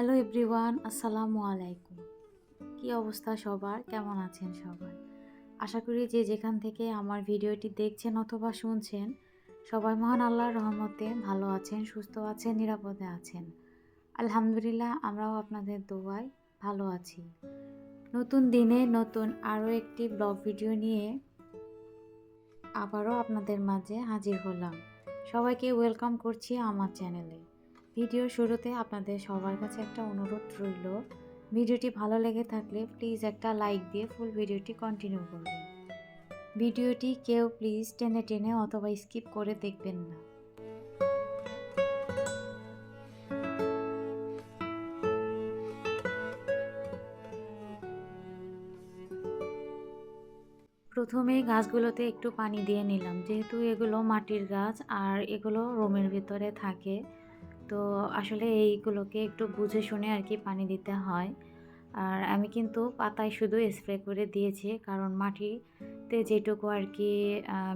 Hello everyone, আসসালামু আলাইকুম। কি অবস্থা সবার? কেমন আছেন সবাই? আশা করি যে যেখান থেকে আমার ভিডিওটি দেখছেন অথবা শুনছেন সবাই মহান আল্লাহর রহমতে ভালো আছেন, সুস্থ আছেন, নিরাপদে আছেন। আলহামদুলিল্লাহ, আমরাও আপনাদের দোয়ায় ভালো আছি। নতুন দিনে নতুন আরও একটি ব্লগ ভিডিও নিয়ে আবারও আপনাদের মাঝে হাজির হলাম। সবাইকে ওয়েলকাম করছি আমার চ্যানেলে। ভিডিওর শুরুতে আপনাদের সবার কাছে একটা অনুরোধ রইল, ভিডিওটি ভালো লেগে থাকলে প্লিজ একটা লাইক দিয়ে ফুল ভিডিওটি কন্টিনিউ করবেন। ভিডিওটি কেউ প্লিজ টেনে টেনে অথবা স্কিপ করে দেখবেন না। প্রথমে গাছগুলোতে একটু পানি দিয়ে নিলাম, যেহেতু এগুলো মাটির গাছ আর এগুলো রুমের ভিতরে থাকে, তো আসলে এইগুলোকে একটু বুঝে শুনে আর কি পানি দিতে হয়। আর আমি কিন্তু পাতায় শুধু স্প্রে করে দিয়েছি, কারণ মাটিতে যেটুকু আর কি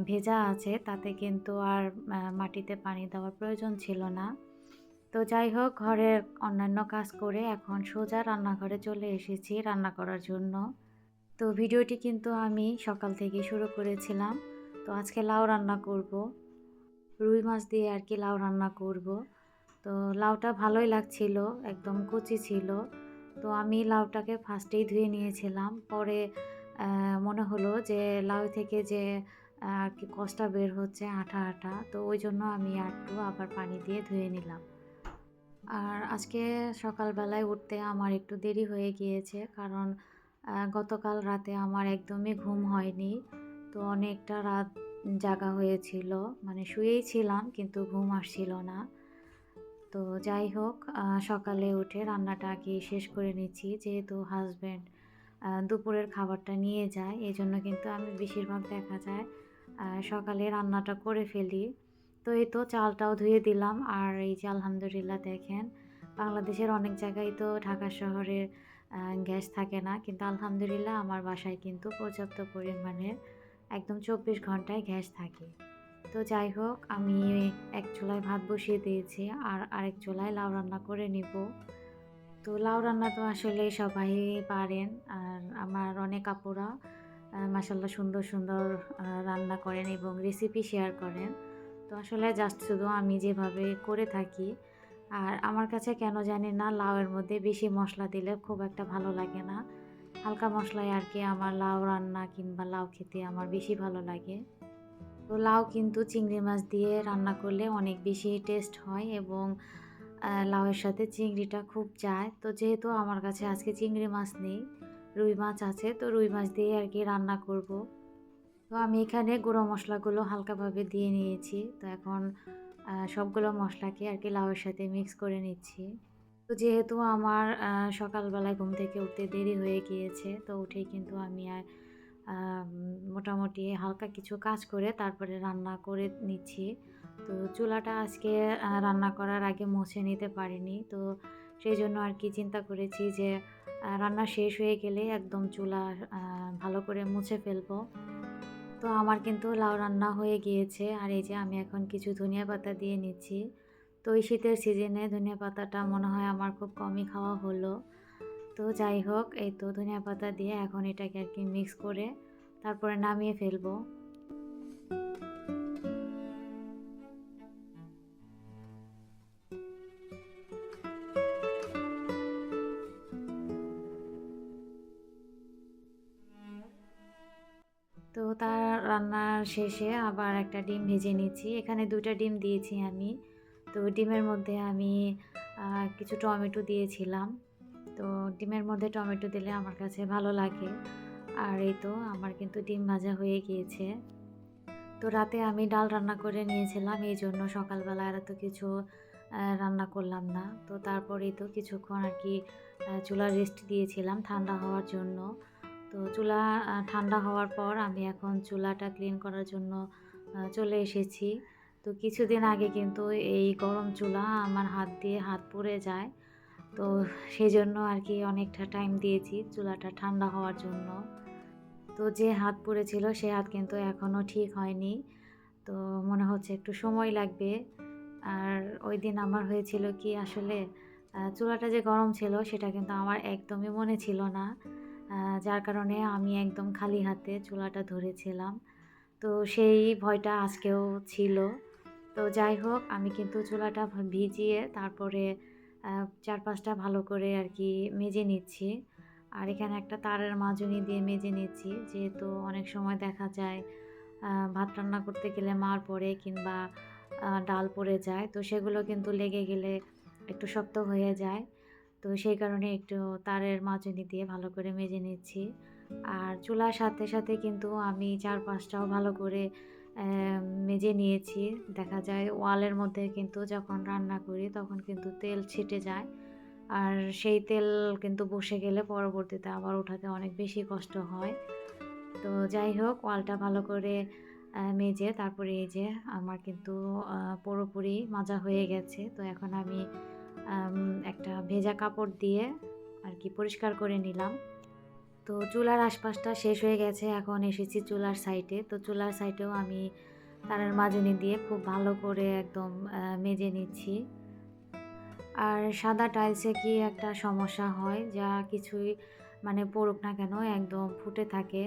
ভেজা আছে তাতে কিন্তু আর মাটিতে পানি দেওয়ার প্রয়োজন ছিল না। তো যাই হোক, ঘরের অন্যান্য কাজ করে এখন সোজা রান্নাঘরে চলে এসেছি রান্না করার জন্য। তো ভিডিওটি কিন্তু আমি সকাল থেকে শুরু করেছিলাম। তো আজকে লাউ রান্না করব, রুই মাছ দিয়ে আর কি লাউ রান্না করব। তো লাউটা ভালোই লাগছিল, একদম কচি ছিল। তো আমি লাউটাকে ফার্স্টেই ধুয়ে নিয়েছিলাম, পরে মনে হলো যে লাউ থেকে যে আর কি কষটা বের হচ্ছে আঠা আঠা, তো ওই জন্য আমি একটু আবার পানি দিয়ে ধুয়ে নিলাম। আর আজকে সকালবেলায় উঠতে আমার একটু দেরি হয়ে গিয়েছে, কারণ গতকাল রাতে আমার একদমই ঘুম হয়নি। তো অনেকটা রাত জাগা হয়েছিল, মানে শুয়েই ছিলাম কিন্তু ঘুম আসছিল না। তো যাই হোক, সকালে উঠে রান্নাটা আগে শেষ করে নিচ্ছি, যেহেতু হাজব্যান্ড দুপুরের খাবারটা নিয়ে যায়, এই জন্য কিন্তু আমি বেশিরভাগ দেখা যায় সকালে রান্নাটা করে ফেলি। তো এই তো চালটাও ধুয়ে দিলাম। আর এই যে আলহামদুলিল্লাহ দেখেন, বাংলাদেশের অনেক জায়গায় তো ঢাকা শহরে গ্যাস থাকে না, কিন্তু আলহামদুলিল্লাহ আমার বাসায় কিন্তু পর্যাপ্ত পরিমাণের একদম 24 ঘন্টায় গ্যাস থাকে। তো যাই হোক, আমি এক চুলায় ভাত বসিয়ে দিয়েছি আর আরেক চুলায় লাউ রান্না করে নিব। তো লাউ রান্না তো আসলে সবাই পারেন, আর আমার অনেক আপুরা মাশাআল্লাহ সুন্দর সুন্দর রান্না করেন এবং রেসিপি শেয়ার করেন। তো আসলে জাস্ট শুধু আমি যেভাবে করে থাকি, আর আমার কাছে কেন জানি না লাউয়ের মধ্যে বেশি মশলা দিলে খুব একটা ভালো লাগে না। হালকা মশলায় আর কি আমার লাউ রান্না কিংবা লাউ খেতে আমার বেশি ভালো লাগে। তো লাউ কিন্তু চিংড়ি মাছ দিয়ে রান্না করলে অনেক বেশি টেস্ট হয় এবং লাউয়ের সাথে চিংড়িটা খুব যায়। তো যেহেতু আমার কাছে আজকে চিংড়ি মাছ নেই, রুই মাছ আছে, তো রুই মাছ দিয়ে আর কি রান্না করব। তো আমি এখানে গুঁড়ো মশলাগুলো হালকাভাবে দিয়ে নিয়েছি। তো এখন সবগুলো মশলাকে আর কি লাউয়ের সাথে মিক্স করে নিচ্ছি। তো যেহেতু আমার সকালবেলায় ঘুম থেকে উঠতে দেরি হয়ে গিয়েছে, তো উঠেই কিন্তু আমি আর মোটামুটি হালকা কিছু কাজ করে তারপরে রান্না করে নিচ্ছি। তো চুলাটা আজকে রান্না করার আগে মুছে নিতে পারিনি। তো সেজন্য আর কি চিন্তা করেছি যে রান্না শেষ হয়ে গেলে একদম চুলা ভালো করে মুছে ফেলবো। তো আমার কিন্তু লাউ রান্না হয়ে গিয়েছে, আর এই যে আমি এখন কিছু ধনিয়া পাতা দিয়ে নিচ্ছি। তো এই শীতের সিজনে ধনিয়া পাতাটা মনে হয় আমার খুব কমই খাওয়া হলো। তো যাই হোক, এই তো ধনিয়া পাতা দিয়ে এখন এটাকে আর কি মিক্স করে তারপরে নামিয়ে ফেলবো। তো তার রান্নার শেষে আবার একটা ডিম ভেজে নিচ্ছি। এখানে ২টা ডিম দিয়েছি আমি। তো ডিমের মধ্যে আমি কিছু টমেটো দিয়েছিলাম। তো ডিমের মধ্যে টমেটো দিলে আমার কাছে ভালো লাগে। আর এই তো আমার কিন্তু ডিম ভাজা হয়ে গিয়েছে। তো রাতে আমি ডাল রান্না করে নিয়েছিলাম, এইজন্য সকালবেলা আর এত কিছু রান্না করলাম না। তো তারপরেই তো কিছুক্ষণ আর কি চুলায় রেস্ট দিয়েছিলাম ঠান্ডা হওয়ার জন্য। তো চুলা ঠান্ডা হওয়ার পর আমি এখন চুলাটা ক্লিন করার জন্য চলে এসেছি। তো কিছুদিন আগে কিন্তু এই গরম চুলা আমার হাত দিয়ে হাত পুড়ে যায়। তো সেজন্য আর কি অনেকটা টাইম দিয়েছি চুলাটা ঠান্ডা হওয়ার জন্য। তো যে হাত পুড়েছিল সে হাত কিন্তু এখনও ঠিক হয়নি। তো মনে হচ্ছে একটু সময় লাগবে। আর ওইদিন আমার হয়েছিল কি আসলে, চুলাটা যে গরম ছিল সেটা কিন্তু আমার একদমই মনে ছিল না। যার কারণে আমি একদম খালি হাতে চুলাটা ধরেছিলাম। তো সেই ভয়টা আজকেও ছিল। তো যাই হোক আমি কিন্তু চুলাটা ভিজিয়ে তারপরে ৪-৫ টা ভালো করে আরকি মেজে নিচ্ছি। আর এখানে একটা তারের মাজনি দিয়ে মেজে নিচ্ছি। যেহেতু অনেক সময় দেখা যায় ভাত রান্না করতে গেলে মাড় পড়ে কিংবা ডাল পড়ে যায়। তো সেগুলো কিন্তু লেগে গেলে একটু শক্ত হয়ে যায়। তো সেই কারণে একটু তারের মাজনি দিয়ে ভালো করে মেজে নিচ্ছি। আর চুলার সাথে, সাথে কিন্তু আমি ৪-৫ টাও ভালো করে মেজে নিয়েছি। দেখা যায় ওয়ালের মধ্যে কিন্তু যখন রান্না করি তখন কিন্তু তেল ছিটে যায়। আর সেই তেল কিন্তু বসে গেলে পরবর্তীতে আবার ওঠাতে অনেক বেশি কষ্ট হয়। তো যাই হোক ওয়ালটা ভালো করে মেজে তারপরে এই যে আমার কিন্তু পুরোপুরি মাজা হয়ে গেছে। তো এখন আমি আম একটা ভেজা কাপড় দিয়ে আরকি পরিষ্কার করে নিলাম। তো চুলার আশপাশটা শেষ হয়ে গেছে। এখন এসেছি চুলার সাইডে। তো চুলার সাইডেও আমি তারের মাজনি দিয়ে খুব ভালো করে একদম মেজে নিচ্ছি। আর সাদা টাইলসে কি একটা সমস্যা হয়, যা কিছুই মানে পড়ুক না কেন একদম ফুটে থাকে।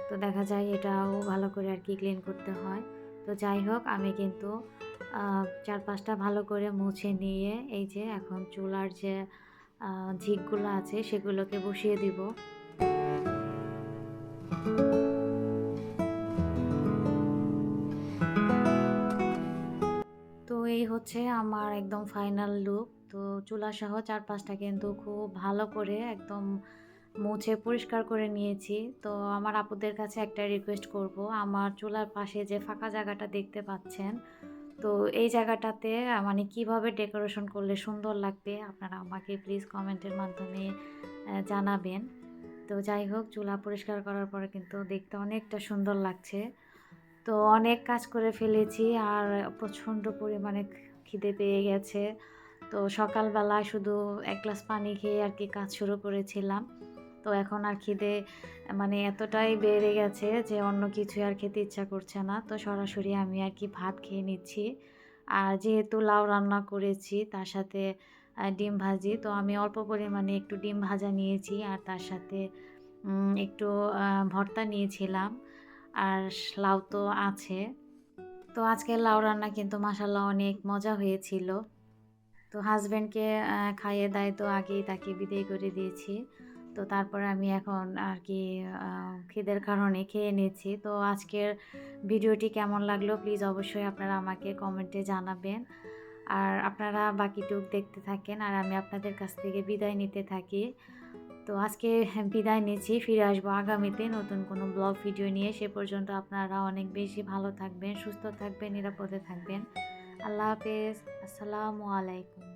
তো দেখা যায় এটাও ভালো করে আরকি ক্লিন করতে হয়। তো যাই হোক আমি কিন্তু ৪-৫ টা ভালো করে মুছে নিয়ে এই যে এখন চুলার যে ঝিকগুলো আছে সেগুলোকে বসিয়ে দিব। তো এই হচ্ছে আমার একদম ফাইনাল লুক। তো চুলাসহ ৪-৫ টা কিন্তু খুব ভালো করে একদম মুছে পরিষ্কার করে নিয়েছি। তো আমার আপুদের কাছে একটা রিকোয়েস্ট করব, আমার চুলার পাশে যে ফাঁকা জায়গাটা দেখতে পাচ্ছেন, তো এই জায়গাটাতে মানে কিভাবে ডেকোরেশন করলে সুন্দর লাগবে আপনারা আমাকে প্লিজ কমেন্টের মাধ্যমে জানাবেন। তো যাই হোক চুলা পরিষ্কার করার পরে কিন্তু দেখতে অনেকটা সুন্দর লাগছে। তো অনেক কাজ করে ফেলেছি আর প্রচণ্ড পরিমাণে খিদে পেয়ে গেছে। তো সকালবেলায় শুধু ১ গ্লাস পানি খেয়ে আরকি কাজ শুরু করেছিলাম। তো এখন আর খিদে মানে এতটাই বেড়ে গেছে যে অন্য কিছুই আর খেতে ইচ্ছা করছে না। তো সরাসরি আমি আরকি ভাত খেয়ে নিচ্ছি। আর যেহেতু লাউ রান্না করেছি তার সাথে ডিম ভাজি। তো আমি অল্প পরিমাণে একটু ডিম ভাজা নিয়েছি আর তার সাথে একটু ভর্তা নিয়েছিলাম। আর লাউ তো আছে। তো আজকের লাউ রান্না কিন্তু মাশাআল্লাহ অনেক মজা হয়েছিল। তো হাসব্যান্ডকে খাইয়ে দাইয়ে তো আগেই তাকে বিদায় করে দিয়েছি। তো তারপরে আমি এখন আরকি আ খিদের কারণে খেয়ে নিচ্ছি। তো আজকের ভিডিওটি কেমন লাগলো প্লিজ অবশ্যই আপনারা আমাকে কমেন্টে জানাবেন। আর আপনারা বাকিটুক দেখতে থাকেন আর আমি আপনাদের কাছ থেকে বিদায় নিতে থাকি। তো আজকে বিদায় নিচ্ছি। ফিরে আসবো আগামীতে নতুন কোনো ব্লগ ভিডিও নিয়ে। সে পর্যন্ত আপনারা অনেক বেশি ভালো থাকবেন, সুস্থ থাকবেন, নিরাপদে থাকবেন। আল্লাহ হাফেজ। আসসালামু আলাইকুম।